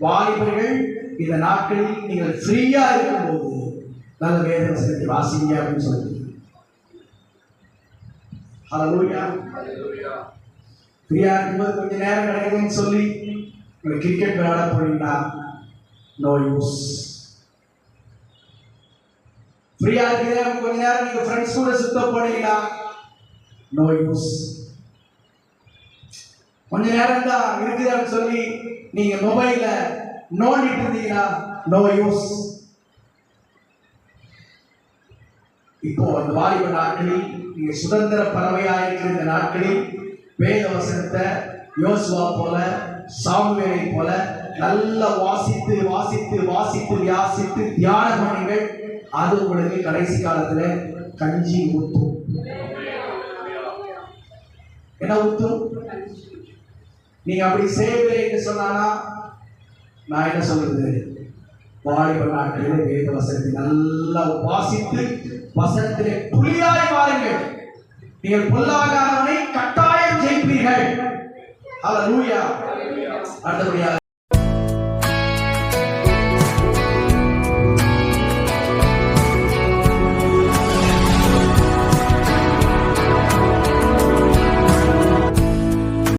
வாலிபர்கள் இந்த நாட்களில் நீங்கள் ஃப்ரீயா இருக்கும்போது நல்ல வேத வசனத்தை வாசிங்க அப்படின்னு சொல்லுங்க. ஹல்லேலூயா. ஃப்ரீயா இருக்கும்போது கொஞ்ச நேரம் கிடைக்குதுன்னு சொல்லி கிரிக்கெட் விளையாட போனீங்கன்னா நோ யூஸ். ஃப்ரீயா இருக்கிற கொஞ்ச நேரம் நீங்க ஃப்ரெண்ட்ஸ் கூட சுத்த போனீங்கன்னா நோ யூஸ். கொஞ்ச நேரம் தான் இருக்குதான்னு சொல்லி நீங்க மொபைல்ல நோண்டிட்டு இருந்தீங்கன்னா நோ யூஸ். இப்போ அந்த வாலிப நாட்களில் நீங்க சுதந்திர பறவையாக இருக்கிற இந்த நாட்களில் வேத வசனத்தை யோசுவா போல சாமுவேலை போல நல்லா வாசித்து வாசித்து வாசித்து யாசித்து தியானம் பண்ணுங்கள். அது உங்களுக்கு கடைசி காலத்துல கஞ்சி ஊத்தும். என்ன ஊத்தும்? நீங்க அப்படி செய்யவில்லை என்று சொன்னானா நான் என்ன சொல்றது? வாலிப நாட்களிலே வேத வசனத்தை நல்லா வாசித்து வசனத்திலே புலியாய் மாறுங்கள். நீங்கள் பொல்லாதவனை கட்டாயம் ஜெயிப்பீர்கள். ஹல்லேலூயா. அடுத்தபடியாக